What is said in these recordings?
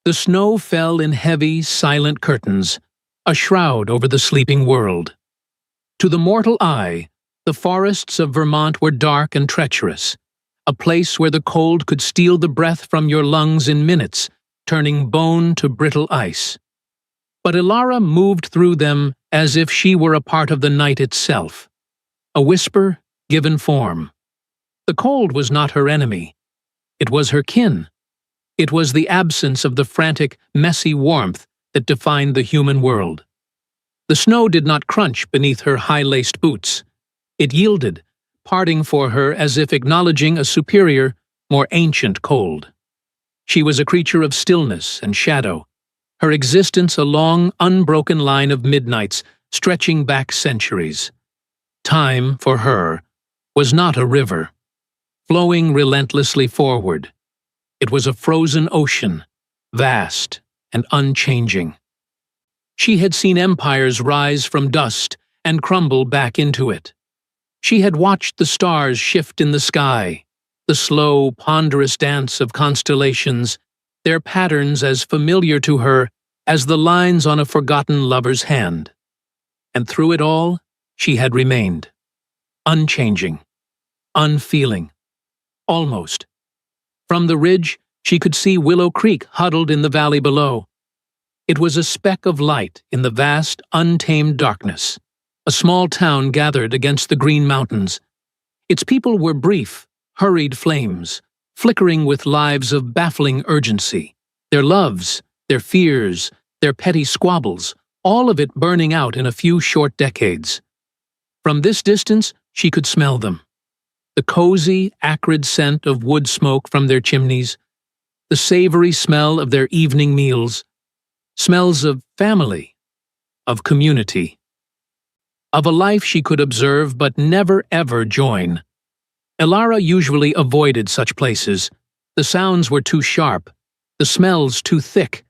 The snow fell in heavy, silent curtains, a shroud over the sleeping world. To the mortal eye, the forests of Vermont were dark and treacherous, a place where the cold could steal the breath from your lungs in minutes, turning bone to brittle ice. But Ilara moved through them as if she were a part of the night itself, a whisper given form. The cold was not her enemy. It was her kin. It was the absence of the frantic, messy warmth that defined the human world. The snow did not crunch beneath her high-laced boots. It yielded, parting for her as if acknowledging a superior, more ancient cold. She was a creature of stillness and shadow, her existence a long, unbroken line of midnights stretching back centuries. Time, for her, was not a river, flowing relentlessly forward. It was a frozen ocean, vast and unchanging. She had seen empires rise from dust and crumble back into it. She had watched the stars shift in the sky, the slow, ponderous dance of constellations, their patterns as familiar to her as the lines on a forgotten lover's hand. And through it all, she had remained, unchanging, unfeeling, almost. From the ridge, she could see Willow Creek huddled in the valley below. It was a speck of light in the vast, untamed darkness, a small town gathered against the green mountains. Its people were brief, hurried flames, flickering with lives of baffling urgency, their loves, their fears, their petty squabbles, all of it burning out in a few short decades. From this distance, she could smell them. The cozy, acrid scent of wood smoke from their chimneys, the savory smell of their evening meals, smells of family, of community, of a life she could observe but never ever join. Ilara usually avoided such places. The sounds were too sharp, the smells too thick.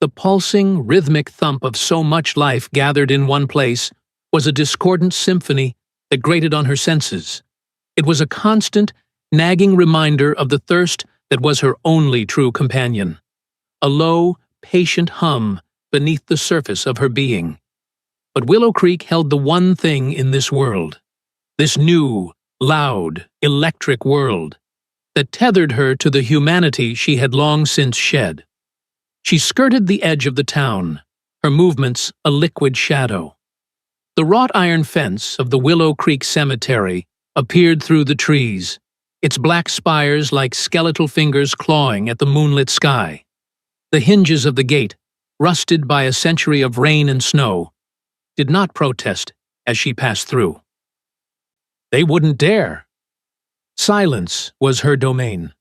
The pulsing, rhythmic thump of so much life gathered in one place was a discordant symphony that grated on her senses. It was a constant, nagging reminder of the thirst that was her only true companion, a low, patient hum beneath the surface of her being. But Willow Creek held the one thing in this world, this new, loud, electric world, that tethered her to the humanity she had long since shed. She skirted the edge of the town, her movements a liquid shadow. The wrought iron fence of the Willow Creek Cemetery appeared through the trees, its black spires like skeletal fingers clawing at the moonlit sky. The hinges of the gate, rusted by a century of rain and snow, did not protest as she passed through. They wouldn't dare. Silence was her domain.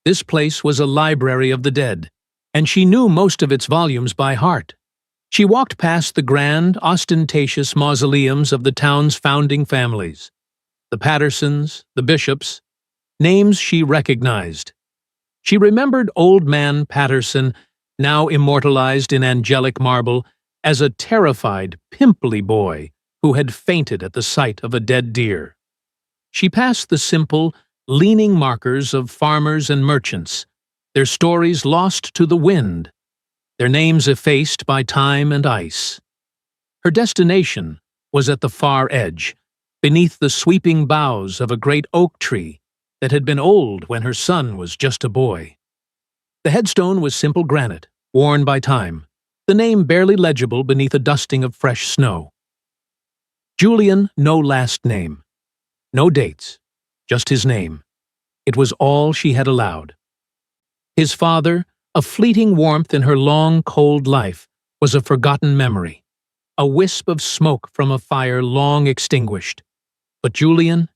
This place was a library of the dead, and she knew most of its volumes by heart. She walked past the grand, ostentatious mausoleums of the town's founding families, the Pattersons, the Bishops, names she recognized. She remembered Old Man Patterson, now immortalized in angelic marble, as a terrified, pimply boy who had fainted at the sight of a dead deer. She passed the simple, leaning markers of farmers and merchants, their stories lost to the wind, their names effaced by time and ice. Her destination was at the far edge, beneath the sweeping boughs of a great oak tree that had been old when her son was just a boy. The headstone was simple granite, worn by time, the name barely legible beneath a dusting of fresh snow. Julian, no last name. No dates, just his name. It was all she had allowed. His father, a fleeting warmth in her long, cold life, was a forgotten memory, a wisp of smoke from a fire long extinguished. But Julian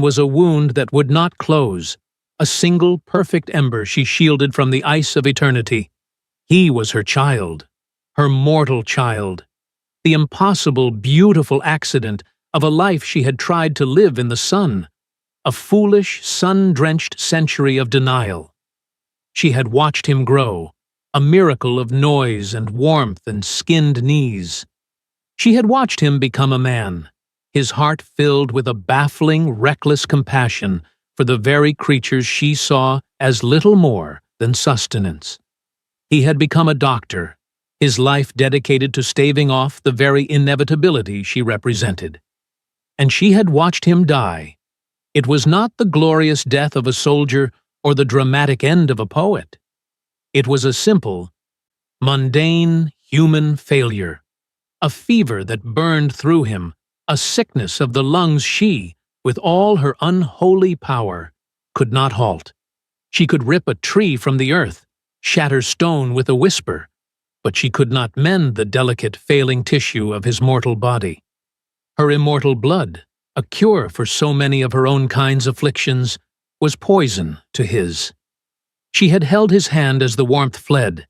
was a wound that would not close, a single perfect ember she shielded from the ice of eternity. He was her child, her mortal child, the impossible, beautiful accident of a life she had tried to live in the sun, a foolish, sun-drenched century of denial. She had watched him grow, a miracle of noise and warmth and skinned knees. She had watched him become a man, his heart filled with a baffling, reckless compassion for the very creatures she saw as little more than sustenance. He had become a doctor, his life dedicated to staving off the very inevitability she represented. And she had watched him die. It was not the glorious death of a soldier or the dramatic end of a poet. It was a simple, mundane human failure, a fever that burned through him, a sickness of the lungs she, with all her unholy power, could not halt. She could rip a tree from the earth, shatter stone with a whisper, but she could not mend the delicate, failing tissue of his mortal body. Her immortal blood, a cure for so many of her own kind's afflictions, was poison to his. She had held his hand as the warmth fled,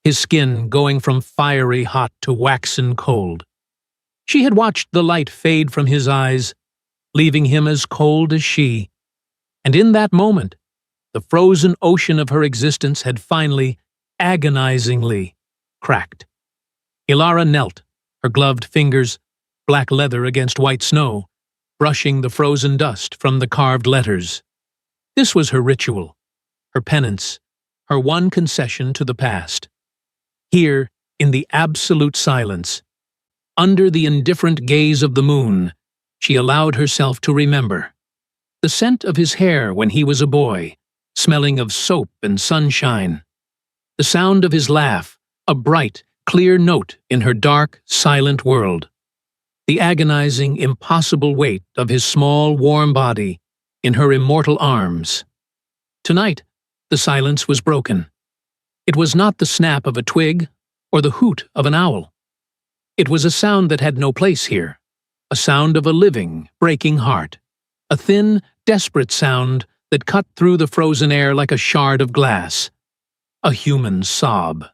his skin going from fiery hot to waxen cold. She had watched the light fade from his eyes, leaving him as cold as she, and in that moment, the frozen ocean of her existence had finally, agonizingly, cracked. Ilara knelt, her gloved fingers, black leather against white snow, brushing the frozen dust from the carved letters. This was her ritual, her penance, her one concession to the past. Here, in the absolute silence, under the indifferent gaze of the moon, she allowed herself to remember. The scent of his hair when he was a boy, smelling of soap and sunshine. The sound of his laugh, a bright, clear note in her dark, silent world. The agonizing, impossible weight of his small, warm body in her immortal arms. Tonight, the silence was broken. It was not the snap of a twig or the hoot of an owl. It was a sound that had no place here, a sound of a living, breaking heart, a thin, desperate sound that cut through the frozen air like a shard of glass. A human sob.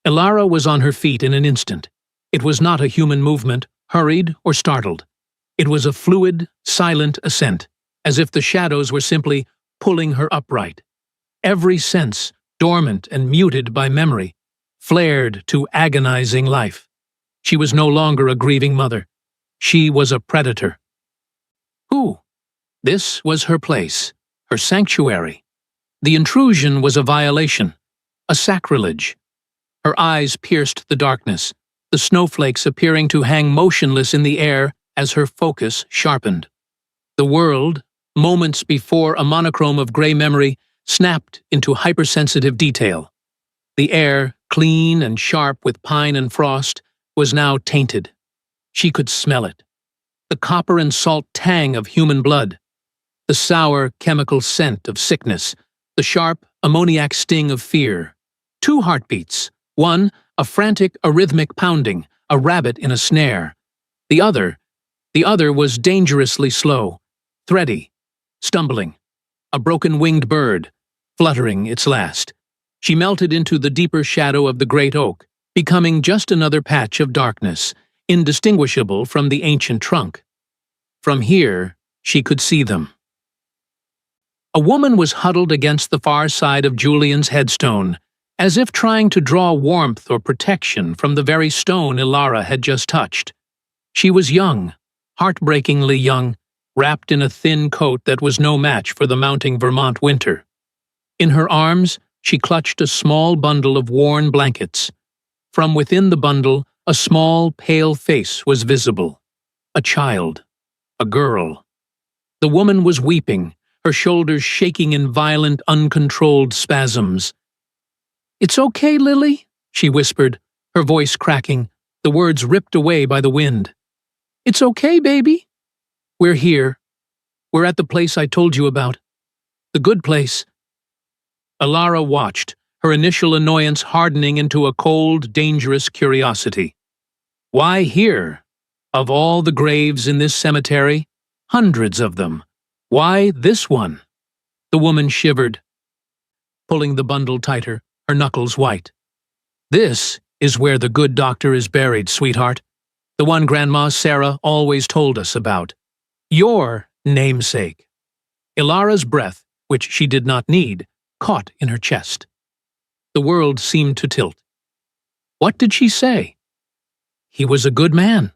Ilara was on her feet in an instant. It was not a human movement, hurried or startled. It was a fluid, silent ascent, as if the shadows were simply pulling her upright. Every sense, dormant and muted by memory, flared to agonizing life. She was no longer a grieving mother. She was a predator. Who? This was her place, her sanctuary. The intrusion was a violation, a sacrilege. Her eyes pierced the darkness, the snowflakes appearing to hang motionless in the air as her focus sharpened. The world, moments before a monochrome of gray memory, snapped into hypersensitive detail. The air, clean and sharp with pine and frost, was now tainted. She could smell it. The copper and salt tang of human blood. The sour chemical scent of sickness. The sharp ammoniac sting of fear. Two heartbeats. One, a frantic arrhythmic pounding, a rabbit in a snare. The other was dangerously slow, thready, stumbling. A broken-winged bird, fluttering its last. She melted into the deeper shadow of the great oak, becoming just another patch of darkness, indistinguishable from the ancient trunk. From here, she could see them. A woman was huddled against the far side of Julian's headstone, as if trying to draw warmth or protection from the very stone Ilara had just touched. She was young, heartbreakingly young, wrapped in a thin coat that was no match for the mounting Vermont winter. In her arms, she clutched a small bundle of worn blankets. From within the bundle, a small, pale face was visible. A child. A girl. The woman was weeping, her shoulders shaking in violent, uncontrolled spasms. "It's okay, Lily," she whispered, her voice cracking, the words ripped away by the wind. "It's okay, baby. We're here. We're at the place I told you about. The good place." Ilara watched, her initial annoyance hardening into a cold, dangerous curiosity. Why here? Of all the graves in this cemetery, hundreds of them, why this one? The woman shivered, pulling the bundle tighter, her knuckles white. "This is where the good doctor is buried, sweetheart. The one Grandma Sarah always told us about. Your namesake." Ilara's breath, which she did not need, caught in her chest. The world seemed to tilt. What did she say? "He was a good man,"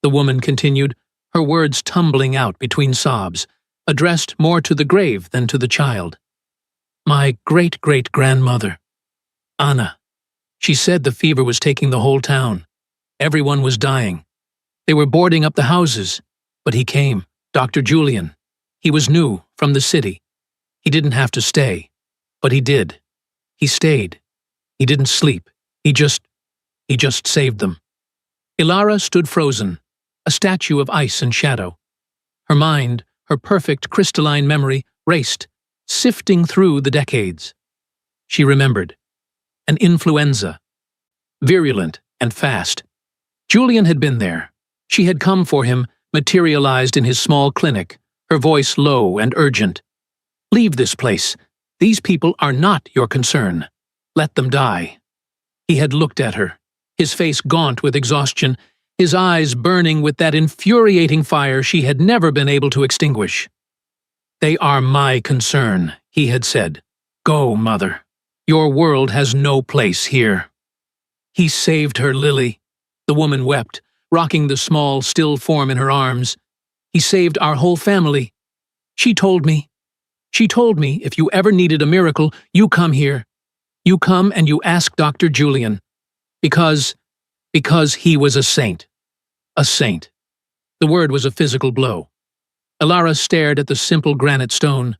the woman continued, her words tumbling out between sobs, addressed more to the grave than to the child. "My great-great-grandmother, Anna." She said the fever was taking the whole town. Everyone was dying. They were boarding up the houses. But he came, Dr. Julian. He was new, from the city. He didn't have to stay. But he did. He stayed. He didn't sleep. He just saved them. Ilara stood frozen, a statue of ice and shadow. Her mind, her perfect crystalline memory, raced, sifting through the decades. She remembered. An influenza. Virulent and fast. Julian had been there. She had come for him, materialized in his small clinic, her voice low and urgent. Leave this place. These people are not your concern. Let them die. He had looked at her, his face gaunt with exhaustion, his eyes burning with that infuriating fire she had never been able to extinguish. They are my concern, he had said. Go, mother. Your world has no place here. He saved her, Lily. The woman wept, rocking the small, still form in her arms. He saved our whole family. She told me if you ever needed a miracle, you come here. You come and you ask Dr. Julian. Because he was a saint. A saint. The word was a physical blow. Ilara stared at the simple granite stone.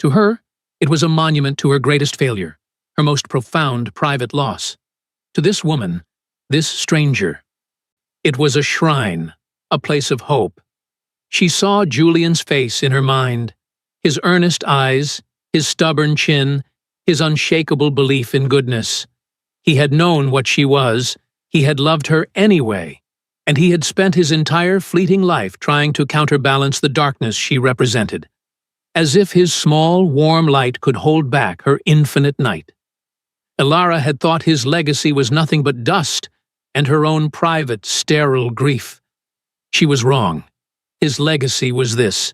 To her, it was a monument to her greatest failure, her most profound private loss. To this woman, this stranger, it was a shrine, a place of hope. She saw Julian's face in her mind, his earnest eyes, his stubborn chin, his unshakable belief in goodness. He had known what she was, he had loved her anyway, and he had spent his entire fleeting life trying to counterbalance the darkness she represented, as if his small, warm light could hold back her infinite night. Ilara had thought his legacy was nothing but dust and her own private, sterile grief. She was wrong. His legacy was this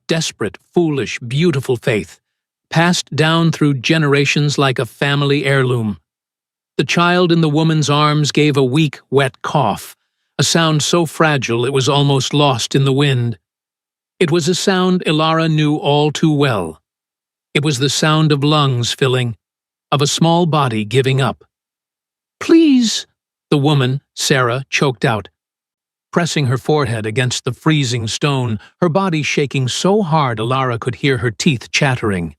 desperate, foolish, beautiful faith, passed down through generations like a family heirloom. The child in the woman's arms gave a weak, wet cough, a sound so fragile it was almost lost in the wind. It was a sound Ilara knew all too well. It was the sound of lungs filling, of a small body giving up. Please, the woman, Sarah, choked out, pressing her forehead against the freezing stone, her body shaking so hard Ilara could hear her teeth chattering.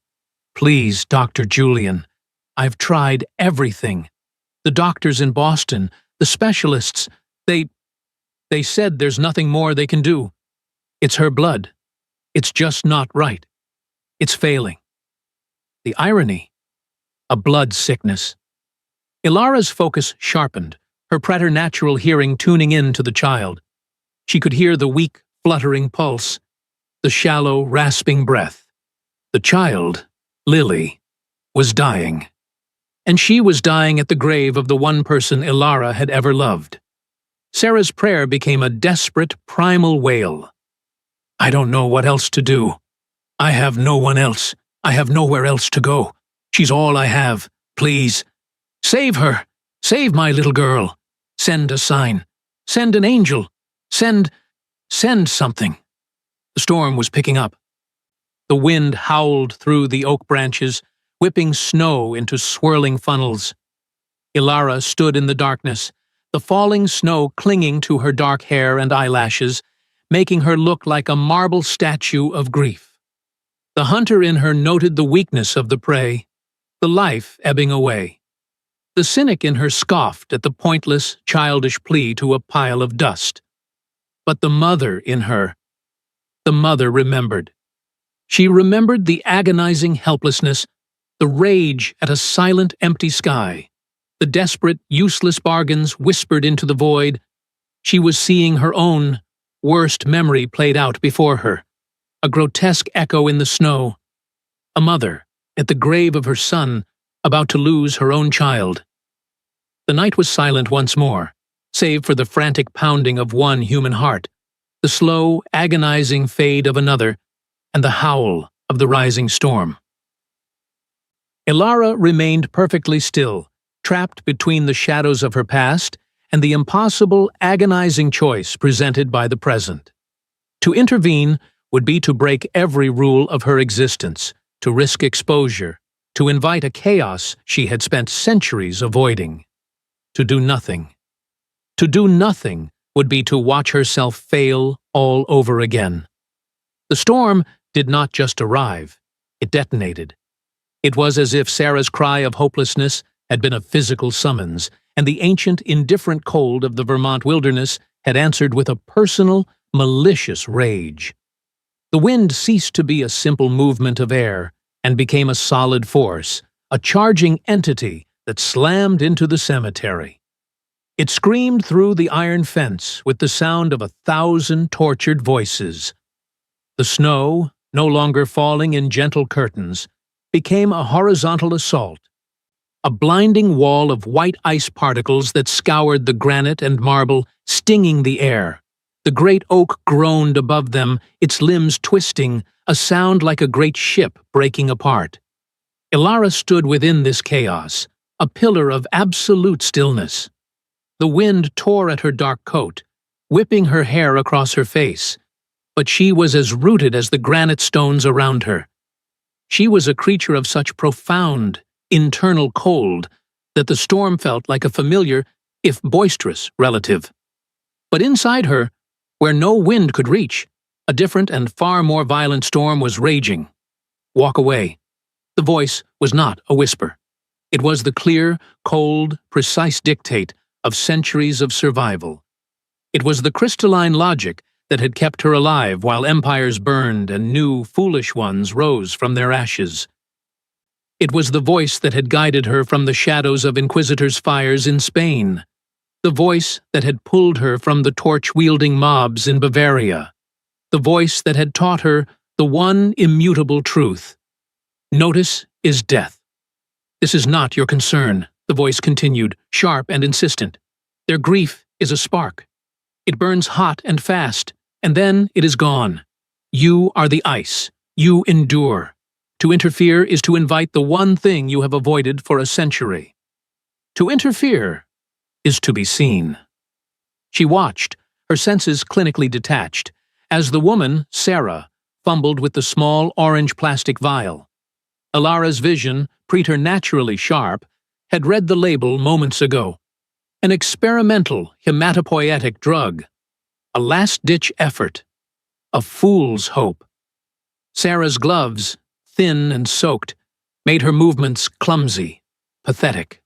Please, Dr. Julian. I've tried everything. The doctors in Boston, the specialists, they said there's nothing more they can do. It's her blood. It's just not right. It's failing. The irony. A blood sickness. Ilara's focus sharpened, her preternatural hearing tuning in to the child. She could hear the weak, fluttering pulse, the shallow, rasping breath. The child, Lily, was dying. And she was dying at the grave of the one person Ilara had ever loved. Sarah's prayer became a desperate, primal wail. I don't know what else to do. I have no one else. I have nowhere else to go. She's all I have. Please. Save her. Save my little girl. Send a sign. Send an angel. Send something. The storm was picking up. The wind howled through the oak branches, whipping snow into swirling funnels. Ilara stood in the darkness, the falling snow clinging to her dark hair and eyelashes, making her look like a marble statue of grief. The hunter in her noted the weakness of the prey, the life ebbing away. The cynic in her scoffed at the pointless, childish plea to a pile of dust. But the mother in her, the mother remembered. She remembered the agonizing helplessness, the rage at a silent, empty sky, the desperate, useless bargains whispered into the void. She was seeing her own worst memory played out before her, a grotesque echo in the snow, a mother at the grave of her son, about to lose her own child. The night was silent once more, save for the frantic pounding of one human heart, the slow, agonizing fade of another, and the howl of the rising storm. Ilara remained perfectly still, trapped between the shadows of her past and the impossible, agonizing choice presented by the present. To intervene would be to break every rule of her existence, to risk exposure, to invite a chaos she had spent centuries avoiding. To do nothing. To do nothing would be to watch herself fail all over again. The storm did not just arrive, it detonated. It was as if Sarah's cry of hopelessness had been a physical summons, and the ancient, indifferent cold of the Vermont wilderness had answered with a personal, malicious rage. The wind ceased to be a simple movement of air and became a solid force, a charging entity that slammed into the cemetery. It screamed through the iron fence with the sound of 1,000 tortured voices. The snow, no longer falling in gentle curtains, became a horizontal assault, a blinding wall of white ice particles that scoured the granite and marble, stinging the air. The great oak groaned above them, its limbs twisting, a sound like a great ship breaking apart. Ilara stood within this chaos, a pillar of absolute stillness. The wind tore at her dark coat, whipping her hair across her face, but she was as rooted as the granite stones around her. She was a creature of such profound, internal cold that the storm felt like a familiar, if boisterous, relative. But inside her, where no wind could reach, a different and far more violent storm was raging. Walk away. The voice was not a whisper. It was the clear, cold, precise dictate of centuries of survival. It was the crystalline logic that had kept her alive while empires burned and new, foolish ones rose from their ashes. It was the voice that had guided her from the shadows of inquisitors' fires in Spain, the voice that had pulled her from the torch-wielding mobs in Bavaria, the voice that had taught her the one immutable truth. Notice is death. This is not your concern, the voice continued, sharp and insistent. Their grief is a spark. It burns hot and fast, and then it is gone. You are the ice. You endure. To interfere is to invite the one thing you have avoided for a century. To interfere is to be seen. She watched, her senses clinically detached, as the woman, Sarah, fumbled with the small orange plastic vial. Ilara's vision, preternaturally sharp, had read the label moments ago. An experimental hematopoietic drug. A last-ditch effort. A fool's hope. Sarah's gloves, thin and soaked, made her movements clumsy, pathetic.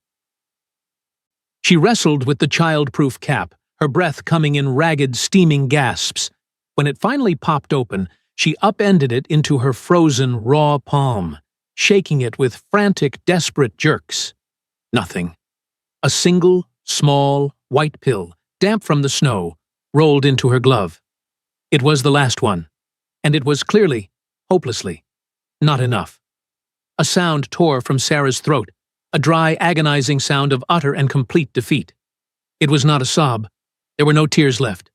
She wrestled with the child-proof cap, her breath coming in ragged, steaming gasps. When it finally popped open, she upended it into her frozen, raw palm, shaking it with frantic, desperate jerks. Nothing. A single, small, white pill, damp from the snow, rolled into her glove. It was the last one, and it was clearly, hopelessly, not enough. A sound tore from Sarah's throat, a dry, agonizing sound of utter and complete defeat. It was not a sob. There were no tears left.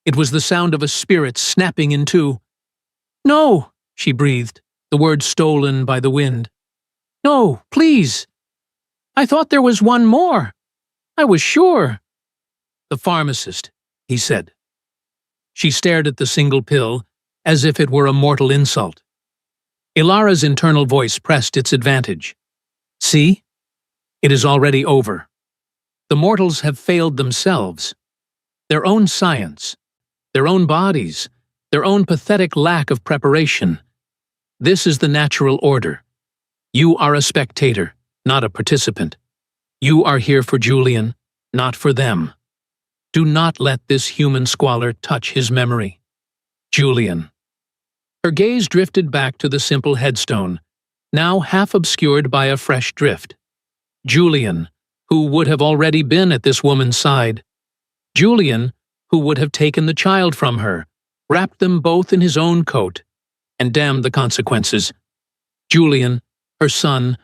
It was the sound of a spirit snapping in two. "No," she breathed, the words stolen by the wind. "No, please. I thought there was one more. I was sure." "The pharmacist," he said. She stared at the single pill, as if it were a mortal insult. Ilara's internal voice pressed its advantage. "See? It is already over. The mortals have failed themselves. Their own science, their own bodies, their own pathetic lack of preparation. This is the natural order. You are a spectator, not a participant. You are here for Julian, not for them. Do not let this human squalor touch his memory. Julian." Her gaze drifted back to the simple headstone, now half obscured by a fresh drift. Julian, who would have already been at this woman's side. Julian, who would have taken the child from her, wrapped them both in his own coat, and damned the consequences. Julian, her son,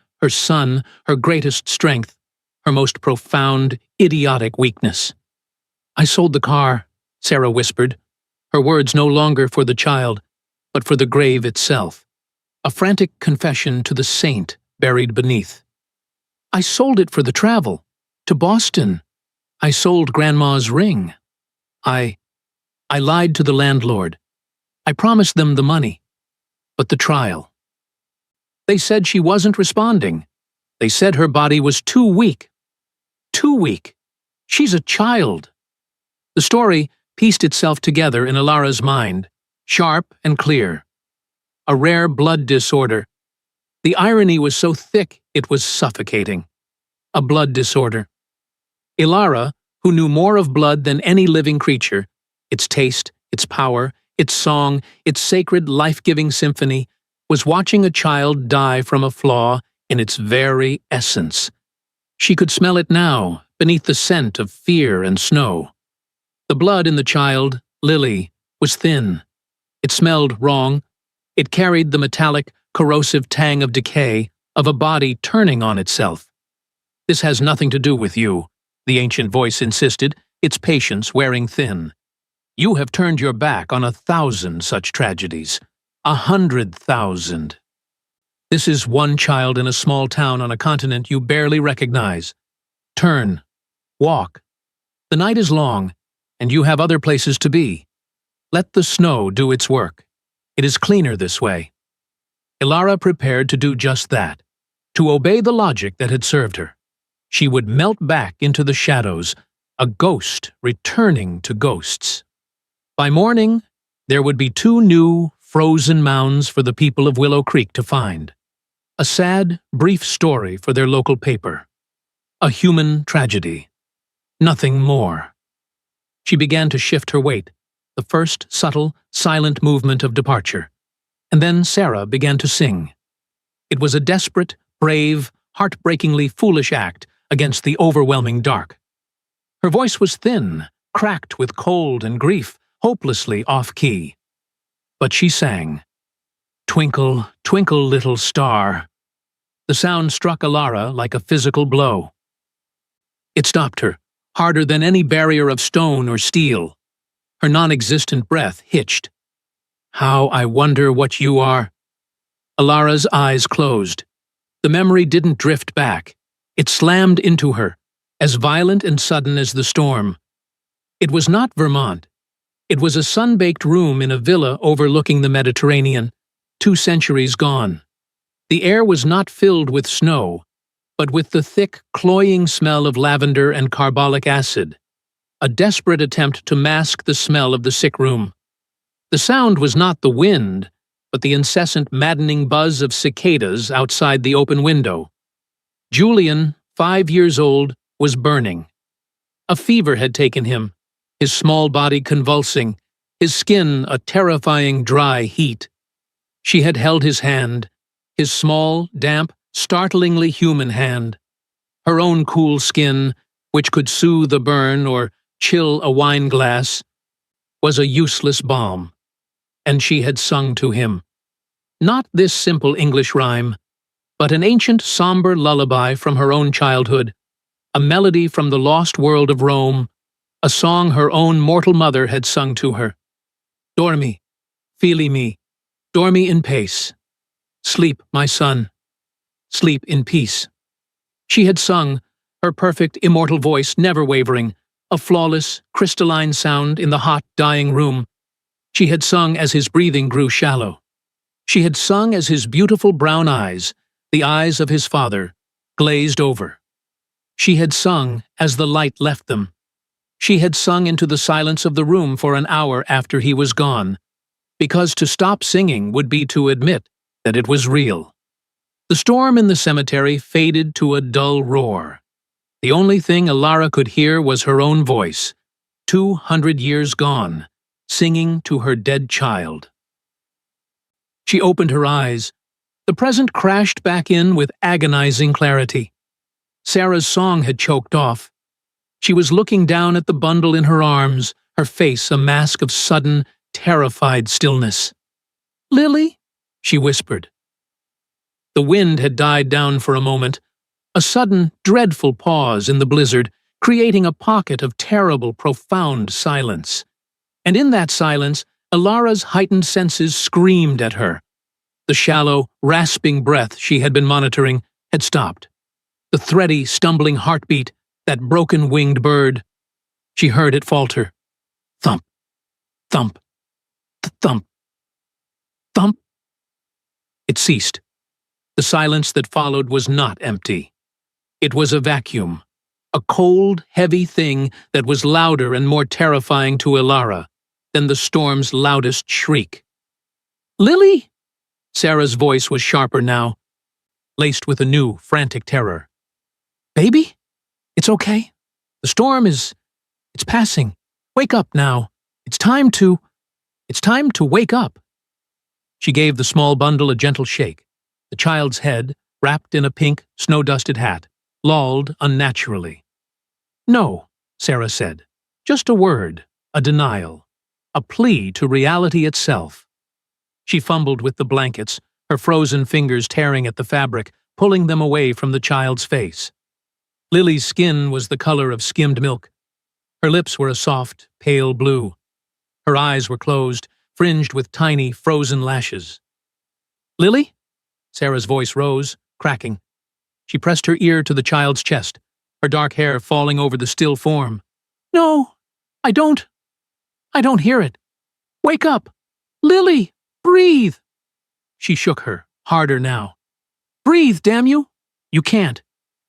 her greatest strength, her most profound, idiotic weakness. "I sold the car," Sarah whispered, her words no longer for the child, but for the grave itself, a frantic confession to the saint buried beneath. "I sold it for the travel, to Boston. I sold Grandma's ring. I lied to the landlord. I promised them the money, but the trial." They said she wasn't responding. They said her body was too weak. Too weak. She's a child. The story pieced itself together in Ilara's mind, sharp and clear. A rare blood disorder. The irony was so thick it was suffocating. A blood disorder. Ilara, who knew more of blood than any living creature, its taste, its power, its song, its sacred life-giving symphony, was watching a child die from a flaw in its very essence. She could smell it now, beneath the scent of fear and snow. The blood in the child, Lily, was thin. It smelled wrong. It carried the metallic, corrosive tang of decay, of a body turning on itself. "This has nothing to do with you," the ancient voice insisted, its patience wearing thin. "You have turned your back on 1,000 such tragedies. 100,000. This is one child in a small town on a continent you barely recognize. Turn. Walk. The night is long, and you have other places to be. Let the snow do its work. It is cleaner this way." Ilara prepared to do just that, to obey the logic that had served her. She would melt back into the shadows, a ghost returning to ghosts. By morning, there would be 2 new, frozen mounds for the people of Willow Creek to find. A sad, brief story for their local paper. A human tragedy. Nothing more. She began to shift her weight, the first subtle, silent movement of departure. And then Sarah began to sing. It was a desperate, brave, heartbreakingly foolish act against the overwhelming dark. Her voice was thin, cracked with cold and grief, hopelessly off-key. But she sang, "Twinkle, twinkle, little star." The sound struck Ilara like a physical blow. It stopped her, harder than any barrier of stone or steel. Her non-existent breath hitched. "How I wonder what you are." Ilara's eyes closed. The memory didn't drift back. It slammed into her, as violent and sudden as the storm. It was not Vermont. It was a sun-baked room in a villa overlooking the Mediterranean, 2 centuries gone. The air was not filled with snow, but with the thick, cloying smell of lavender and carbolic acid, a desperate attempt to mask the smell of the sick room. The sound was not the wind, but the incessant maddening buzz of cicadas outside the open window. Julian, 5 years old, was burning. A fever had taken him, his small body convulsing, his skin a terrifying dry heat. She had held his hand, his small, damp, startlingly human hand. Her own cool skin, which could soothe a burn or chill a wine glass, was a useless balm. And she had sung to him. Not this simple English rhyme, but an ancient somber lullaby from her own childhood, a melody from the lost world of Rome, a song her own mortal mother had sung to her. "Dormi, fili mi, dormi in pace. Sleep, my son. Sleep in peace." She had sung, her perfect, immortal voice never wavering, a flawless, crystalline sound in the hot, dying room. She had sung as his breathing grew shallow. She had sung as his beautiful brown eyes, the eyes of his father, glazed over. She had sung as the light left them. She had sung into the silence of the room for an hour after he was gone, because to stop singing would be to admit that it was real. The storm in the cemetery faded to a dull roar. The only thing Ilara could hear was her own voice, 200 years gone, singing to her dead child. She opened her eyes. The present crashed back in with agonizing clarity. Sarah's song had choked off. She was looking down at the bundle in her arms, her face a mask of sudden, terrified stillness. "Lily?" she whispered. The wind had died down for a moment, a sudden, dreadful pause in the blizzard, creating a pocket of terrible, profound silence. And in that silence, Ilara's heightened senses screamed at her. The shallow, rasping breath she had been monitoring had stopped. The thready, stumbling heartbeat, that broken-winged bird. She heard it falter. Thump, thump, thump, thump. It ceased. The silence that followed was not empty. It was a vacuum, a cold, heavy thing that was louder and more terrifying to Ilara than the storm's loudest shriek. "Lily?" Sarah's voice was sharper now, laced with a new, frantic terror. "Baby? It's okay. The storm it's passing. Wake up now. It's time to wake up." She gave the small bundle a gentle shake. The child's head, wrapped in a pink, snow-dusted hat, lolled unnaturally. "No," Sarah said. "Just a word, a denial, a plea to reality itself." She fumbled with the blankets, her frozen fingers tearing at the fabric, pulling them away from the child's face. Lily's skin was the color of skimmed milk. Her lips were a soft, pale blue. Her eyes were closed, fringed with tiny, frozen lashes. "Lily?" Sarah's voice rose, cracking. She pressed her ear to the child's chest, her dark hair falling over the still form. "No, I don't hear it. Wake up! Lily, breathe!" She shook her, harder now. "Breathe, damn you! You can't.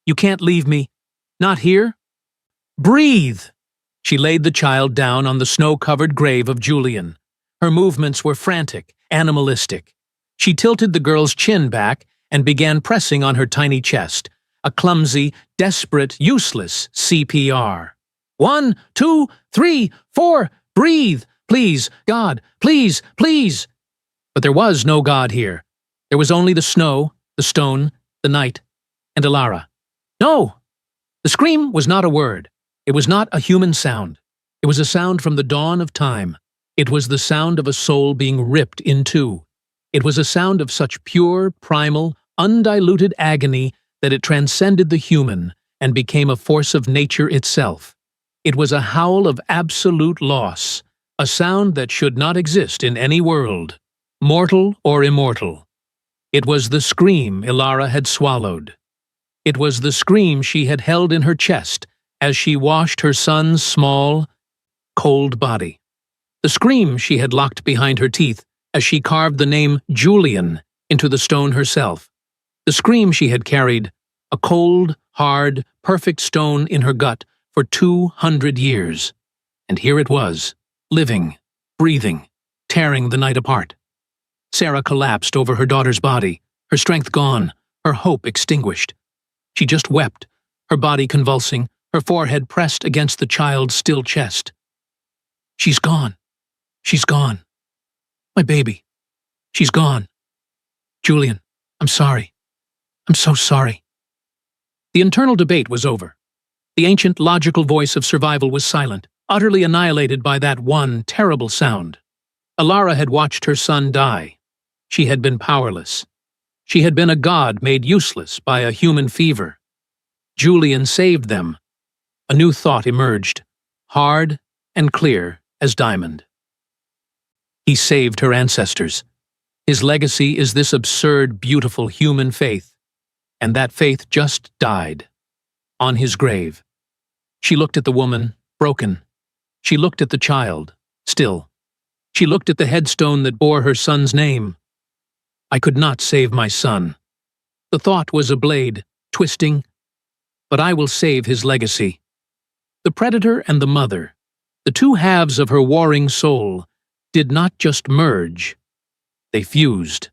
You can't leave me. Not here. Breathe!" She laid the child down on the snow-covered grave of Julian. Her movements were frantic, animalistic. She tilted the girl's chin back and began pressing on her tiny chest, a clumsy, desperate, useless CPR. "1, 2, 3, 4, breathe! Please, God, please, please!" But there was no God here. There was only the snow, the stone, the night, and Ilara. "No!" The scream was not a word. It was not a human sound. It was a sound from the dawn of time. It was the sound of a soul being ripped in two. It was a sound of such pure, primal, undiluted agony that it transcended the human and became a force of nature itself. It was a howl of absolute loss, a sound that should not exist in any world, mortal or immortal. It was the scream Ilara had swallowed. It was the scream she had held in her chest as she washed her son's small, cold body. The scream she had locked behind her teeth as she carved the name Julian into the stone herself. The scream she had carried, a cold, hard, perfect stone in her gut for 200 years. And here it was, living, breathing, tearing the night apart. Sarah collapsed over her daughter's body, her strength gone, her hope extinguished. She just wept, her body convulsing, her forehead pressed against the child's still chest. "She's gone. She's gone. My baby. She's gone. Julian, I'm sorry. I'm so sorry." The internal debate was over. The ancient logical voice of survival was silent, utterly annihilated by that one terrible sound. Ilara had watched her son die. She had been powerless. She had been a god made useless by a human fever. Julian saved them. A new thought emerged, hard and clear as diamond. He saved her ancestors. His legacy is this absurd, beautiful human faith. And that faith just died. On his grave. She looked at the woman, broken. She looked at the child, still. She looked at the headstone that bore her son's name. I could not save my son. The thought was a blade, twisting. But I will save his legacy. The predator and the mother, the two halves of her warring soul, did not just merge. They fused.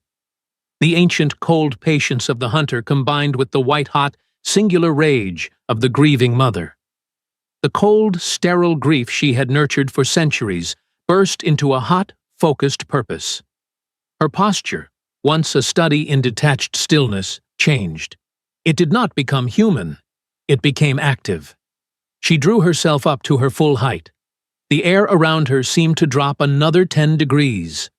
The ancient cold patience of the hunter combined with the white-hot, singular rage of the grieving mother. The cold, sterile grief she had nurtured for centuries burst into a hot, focused purpose. Her posture, once a study in detached stillness, changed. It did not become human. It became active. She drew herself up to her full height. The air around her seemed to drop another 10 degrees.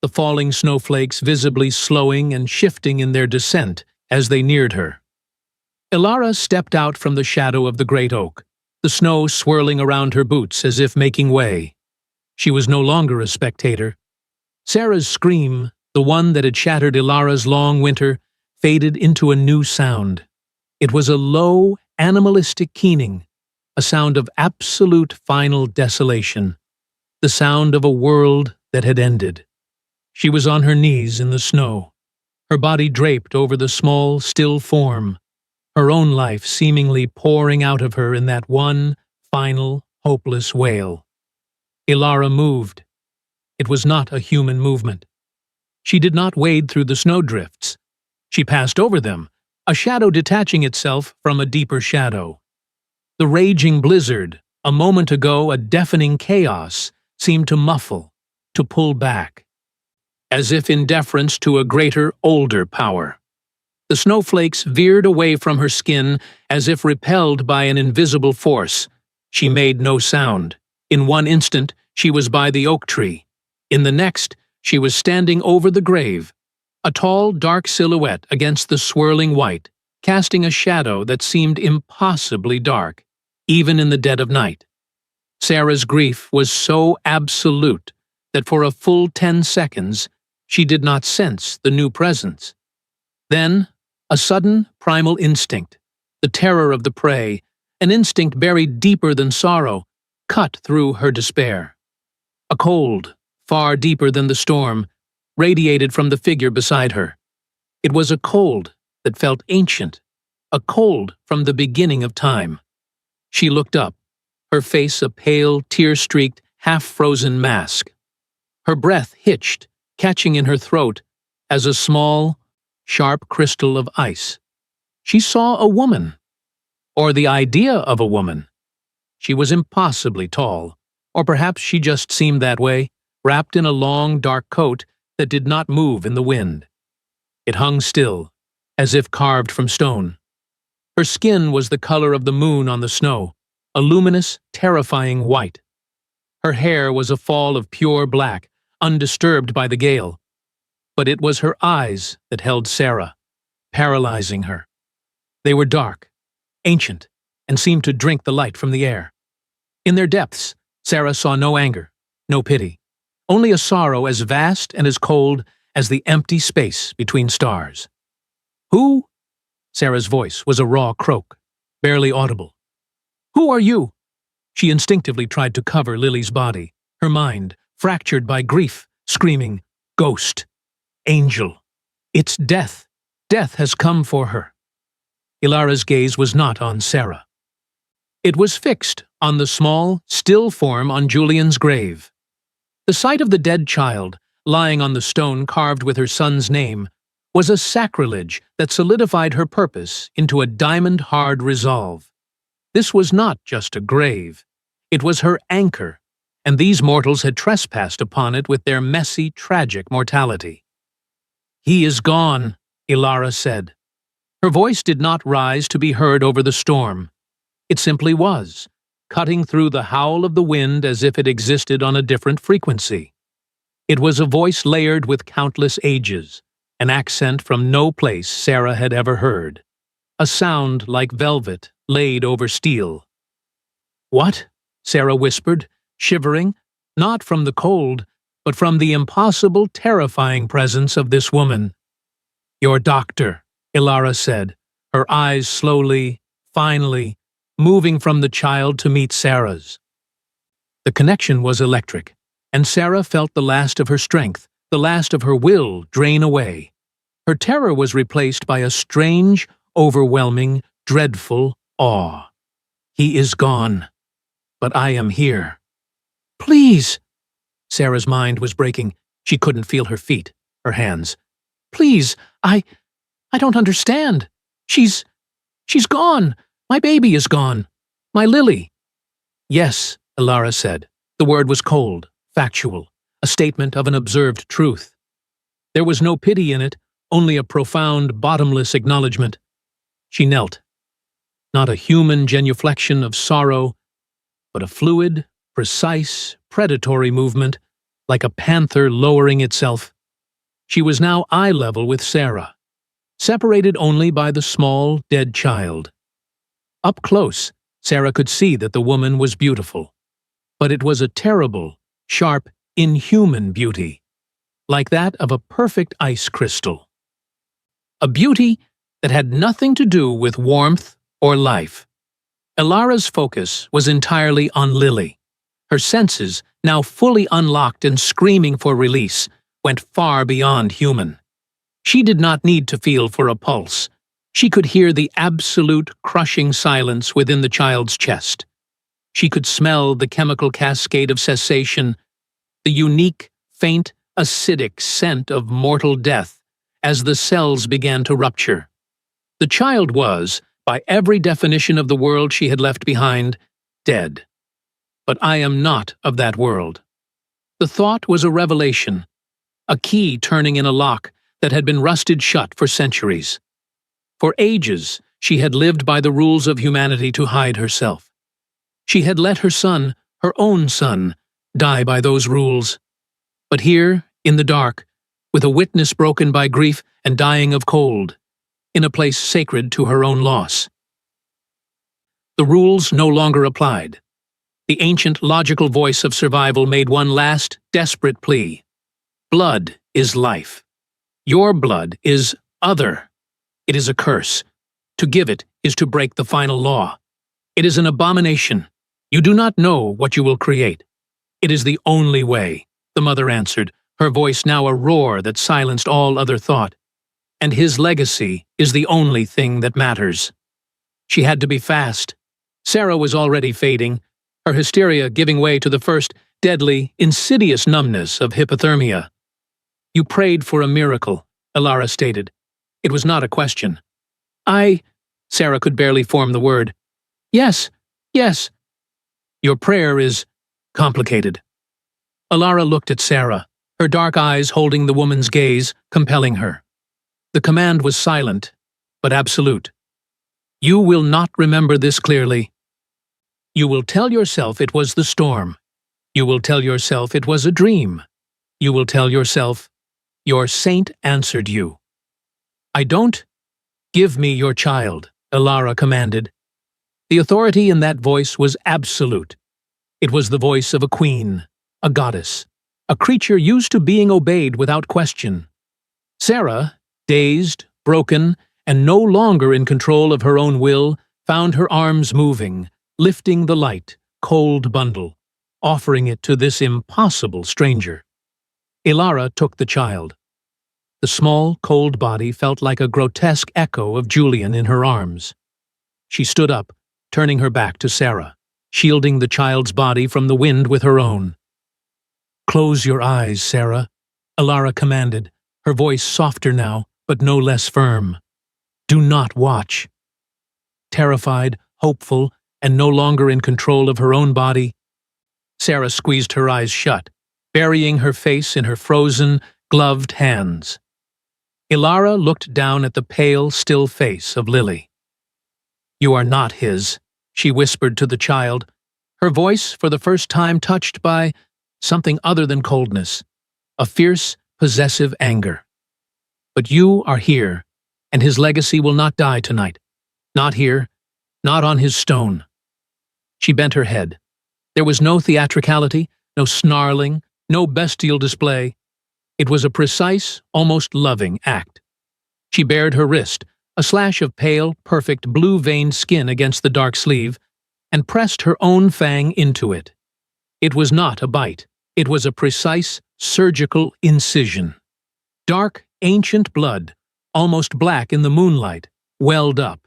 The falling snowflakes visibly slowing and shifting in their descent as they neared her. Ilara stepped out from the shadow of the great oak, the snow swirling around her boots as if making way. She was no longer a spectator. Sarah's scream, the one that had shattered Ilara's long winter, faded into a new sound. It was a low, animalistic keening, a sound of absolute final desolation, the sound of a world that had ended. She was on her knees in the snow, her body draped over the small, still form, her own life seemingly pouring out of her in that one, final, hopeless wail. Ilara moved. It was not a human movement. She did not wade through the snowdrifts. She passed over them, a shadow detaching itself from a deeper shadow. The raging blizzard, a moment ago a deafening chaos, seemed to muffle, to pull back, as if in deference to a greater, older power. The snowflakes veered away from her skin as if repelled by an invisible force. She made no sound. In one instant, she was by the oak tree. In the next, she was standing over the grave, a tall, dark silhouette against the swirling white, casting a shadow that seemed impossibly dark, even in the dead of night. Sarah's grief was so absolute that for a full 10 seconds she did not sense the new presence. Then, a sudden primal instinct, the terror of the prey, an instinct buried deeper than sorrow, cut through her despair. A cold, far deeper than the storm, radiated from the figure beside her. It was a cold that felt ancient, a cold from the beginning of time. She looked up, her face a pale, tear-streaked, half-frozen mask. Her breath hitched, catching in her throat, as a small, sharp crystal of ice. She saw a woman, or the idea of a woman. She was impossibly tall, or perhaps she just seemed that way, wrapped in a long, dark coat that did not move in the wind. It hung still, as if carved from stone. Her skin was the color of the moon on the snow, a luminous, terrifying white. Her hair was a fall of pure black, undisturbed by the gale. But it was her eyes that held Sarah, paralyzing her. They were dark, ancient, and seemed to drink the light from the air. In their depths, Sarah saw no anger, no pity, only a sorrow as vast and as cold as the empty space between stars. "Who?" Sarah's voice was a raw croak, barely audible. "Who are you?" She instinctively tried to cover Lily's body, her mind, fractured by grief, screaming, "Ghost! Angel! It's death! Death has come for her!" Ilara's gaze was not on Sarah. It was fixed on the small, still form on Julian's grave. The sight of the dead child, lying on the stone carved with her son's name, was a sacrilege that solidified her purpose into a diamond-hard resolve. This was not just a grave. It was her anchor, and these mortals had trespassed upon it with their messy, tragic mortality. "He is gone," Ilara said. Her voice did not rise to be heard over the storm. It simply was, cutting through the howl of the wind as if it existed on a different frequency. It was a voice layered with countless ages, an accent from no place Sarah had ever heard, a sound like velvet laid over steel. "What?" Sarah whispered, shivering, not from the cold, but from the impossible, terrifying presence of this woman. "Your doctor," Ilara said, her eyes slowly, finally, moving from the child to meet Sarah's. The connection was electric, and Sarah felt the last of her strength, the last of her will drain away. Her terror was replaced by a strange, overwhelming, dreadful awe. "He is gone, but I am here." "Please!" Sarah's mind was breaking. She couldn't feel her feet, her hands. "Please, I don't understand. She's gone. My baby is gone. My Lily." "Yes," Ilara said. The word was cold, factual, a statement of an observed truth. There was no pity in it, only a profound, bottomless acknowledgement. She knelt. Not a human genuflection of sorrow, but a fluid, precise, predatory movement, like a panther lowering itself. She was now eye level with Sarah, separated only by the small, dead child. Up close, Sarah could see that the woman was beautiful, but it was a terrible, sharp, inhuman beauty, like that of a perfect ice crystal. A beauty that had nothing to do with warmth or life. Ilara's focus was entirely on Lily. Her senses, now fully unlocked and screaming for release, went far beyond human. She did not need to feel for a pulse. She could hear the absolute, crushing silence within the child's chest. She could smell the chemical cascade of cessation, the unique, faint, acidic scent of mortal death as the cells began to rupture. The child was, by every definition of the world she had left behind, dead. But I am not of that world. The thought was a revelation, a key turning in a lock that had been rusted shut for centuries. For ages, she had lived by the rules of humanity to hide herself. She had let her son, her own son, die by those rules. But here, in the dark, with a witness broken by grief and dying of cold, in a place sacred to her own loss. The rules no longer applied. The ancient logical voice of survival made one last, desperate plea. Blood is life. Your blood is other. It is a curse. To give it is to break the final law. It is an abomination. You do not know what you will create. It is the only way, the mother answered, her voice now a roar that silenced all other thought. And his legacy is the only thing that matters. She had to be fast. Sarah was already fading, her hysteria giving way to the first deadly, insidious numbness of hypothermia. You prayed for a miracle, Elara stated. It was not a question. Sarah could barely form the word. Yes. Your prayer is complicated. Elara looked at Sarah, her dark eyes holding the woman's gaze, compelling her. The command was silent, but absolute. You will not remember this clearly. You will tell yourself it was the storm. You will tell yourself it was a dream. You will tell yourself, your saint answered you. I don't. Give me your child, Elara commanded. The authority in that voice was absolute. It was the voice of a queen, a goddess, a creature used to being obeyed without question. Sarah, dazed, broken, and no longer in control of her own will, found her arms moving, lifting the light, cold bundle, offering it to this impossible stranger. Elara took the child. The small, cold body felt like a grotesque echo of Julian in her arms. She stood up, turning her back to Sarah, shielding the child's body from the wind with her own. Close your eyes, Sarah, Elara commanded, her voice softer now, but no less firm. Do not watch. Terrified, hopeful, and no longer in control of her own body, Sarah squeezed her eyes shut, burying her face in her frozen, gloved hands. Elara looked down at the pale, still face of Lily. You are not his, she whispered to the child, her voice for the first time touched by something other than coldness, a fierce, possessive anger. But you are here, and his legacy will not die tonight. Not here, not on his stone. She bent her head. There was no theatricality, no snarling, no bestial display. It was a precise, almost loving act. She bared her wrist, a slash of pale, perfect, blue-veined skin against the dark sleeve, and pressed her own fang into it. It was not a bite. It was a precise, surgical incision. Dark, ancient blood, almost black in the moonlight, welled up.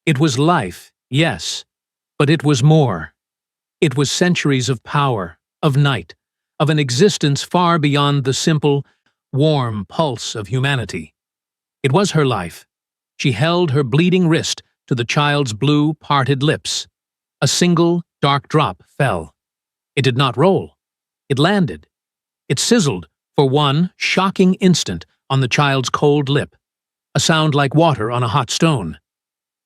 It was life, yes, but it was more. It was centuries of power, of night, of an existence far beyond the simple, warm pulse of humanity. It was her life. She held her bleeding wrist to the child's blue, parted lips. A single, dark drop fell. It did not roll. It landed. It sizzled for one shocking instant on the child's cold lip, a sound like water on a hot stone.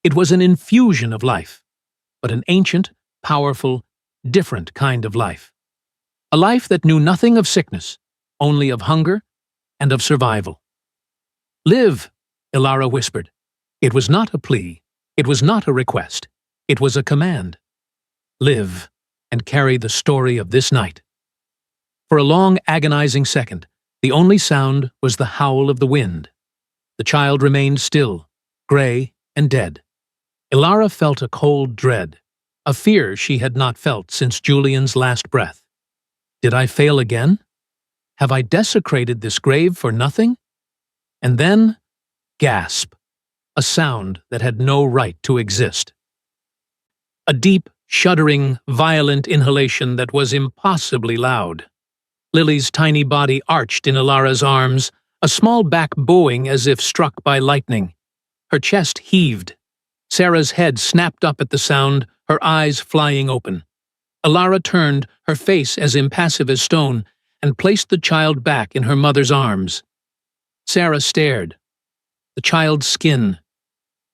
It was an infusion of life, but an ancient, powerful, different kind of life. A life that knew nothing of sickness, only of hunger and of survival. Live, Elara whispered. It was not a plea. It was not a request. It was a command. Live and carry the story of this night. For a long, agonizing second, the only sound was the howl of the wind. The child remained still, gray and dead. Elara felt a cold dread, a fear she had not felt since Julian's last breath. Did I fail again? Have I desecrated this grave for nothing? And then, gasp, a sound that had no right to exist. A deep, shuddering, violent inhalation that was impossibly loud. Lily's tiny body arched in Ilara's arms, a small back bowing as if struck by lightning. Her chest heaved. Sarah's head snapped up at the sound, her eyes flying open. Ilara turned, her face as impassive as stone, and placed the child back in her mother's arms. Sarah stared. The child's skin.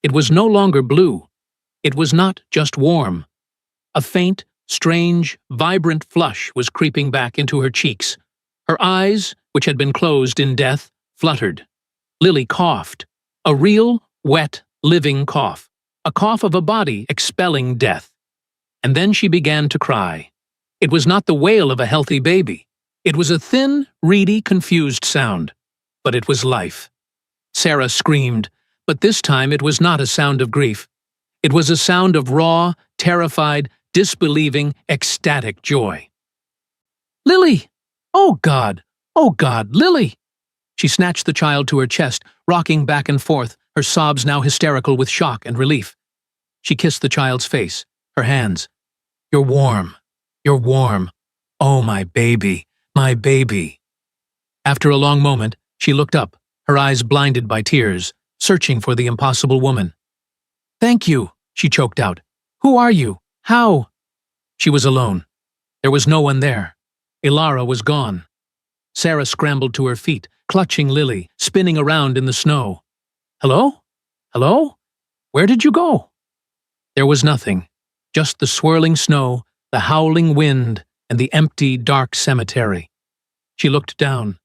It was no longer blue. It was not just warm. A faint, strange, vibrant flush was creeping back into her cheeks. Her eyes, which had been closed in death, fluttered. Lily coughed. A real, wet, living cough. A cough of a body expelling death. And then she began to cry. It was not the wail of a healthy baby. It was a thin, reedy, confused sound. But it was life. Sarah screamed, but this time it was not a sound of grief. It was a sound of raw, terrified, disbelieving, ecstatic joy. "Lily! Oh God! Oh God, Lily!" She snatched the child to her chest, rocking back and forth, her sobs now hysterical with shock and relief. She kissed the child's face, her hands. "You're warm. You're warm. Oh, my baby, my baby." After a long moment, she looked up, her eyes blinded by tears, searching for the impossible woman. "Thank you," she choked out. "Who are you? How?" She was alone. There was no one there. Ilara was gone. Sarah scrambled to her feet, clutching Lily, spinning around in the snow. "Hello? Hello? Where did you go?" There was nothing, just the swirling snow, the howling wind, and the empty, dark cemetery. She looked down.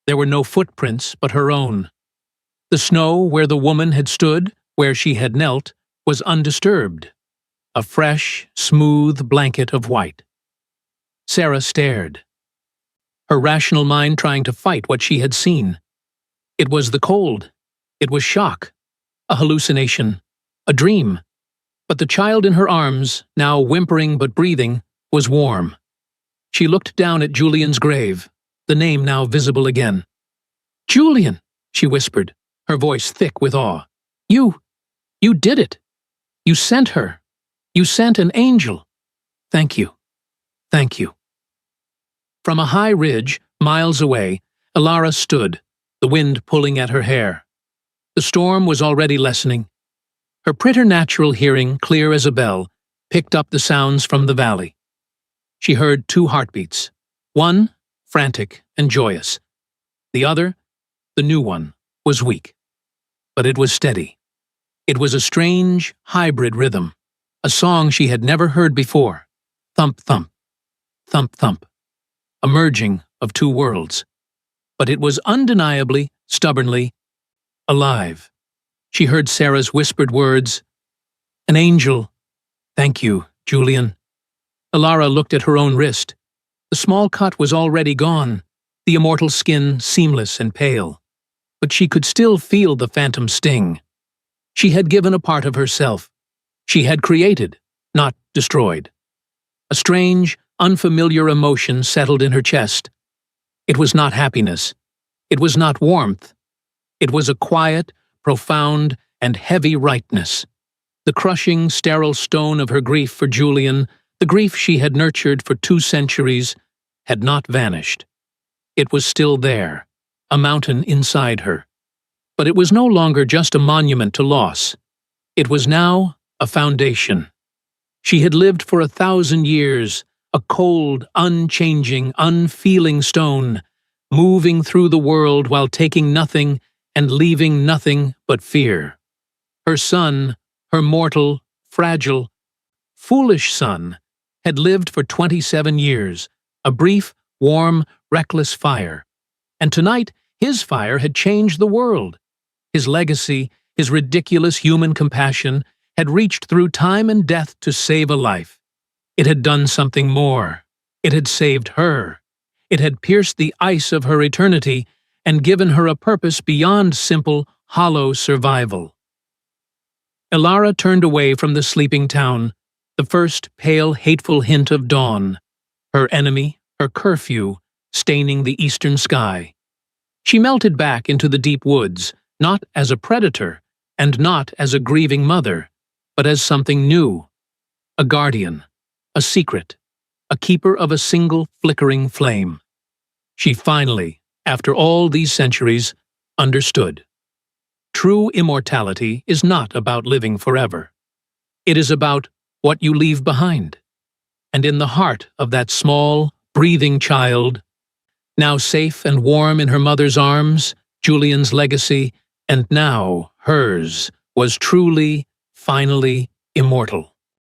There were no footprints but her own. The snow where the woman had stood, where she had knelt, was undisturbed. A fresh, smooth blanket of white. Sarah stared, her rational mind trying to fight what she had seen. It was the cold. It was shock. A hallucination. A dream. But the child in her arms, now whimpering but breathing, was warm. She looked down at Julian's grave, the name now visible again. "Julian," she whispered, her voice thick with awe. You did it. You sent her. You sent an angel. Thank you. Thank you." From a high ridge, miles away, Ilara stood, the wind pulling at her hair. The storm was already lessening. Her preternatural hearing, clear as a bell, picked up the sounds from the valley. She heard 2 heartbeats. One, frantic and joyous. The other, the new one, was weak. But it was steady. It was a strange, hybrid rhythm, a song she had never heard before. Thump, thump. Thump, thump. A merging of 2 worlds. But it was undeniably, stubbornly, alive. She heard Sarah's whispered words, "An angel. Thank you, Julian." Ilara looked at her own wrist. The small cut was already gone, the immortal skin seamless and pale. But she could still feel the phantom sting. She had given a part of herself. She had created, not destroyed. A strange, unfamiliar emotion settled in her chest. It was not happiness. It was not warmth. It was a quiet, profound, and heavy rightness. The crushing, sterile stone of her grief for Julian, the grief she had nurtured for 2 centuries, had not vanished. It was still there, a mountain inside her. But it was no longer just a monument to loss. It was now a foundation. She had lived for 1,000 years, a cold, unchanging, unfeeling stone, moving through the world while taking nothing and leaving nothing but fear. Her son, her mortal, fragile, foolish son, had lived for 27 years, a brief, warm, reckless fire. And tonight, his fire had changed the world. His legacy, his ridiculous human compassion, had reached through time and death to save a life. It had done something more. It had saved her. It had pierced the ice of her eternity and given her a purpose beyond simple, hollow survival. Ilara turned away from the sleeping town, the first pale, hateful hint of dawn, her enemy, her curfew, staining the eastern sky. She melted back into the deep woods, not as a predator, and not as a grieving mother, but as something new. A guardian, a secret, a keeper of a single flickering flame. She finally, after all these centuries, understood. True immortality is not about living forever. It is about what you leave behind. And in the heart of that small, breathing child, now safe and warm in her mother's arms, Julian's legacy, and now hers, was truly, finally immortal.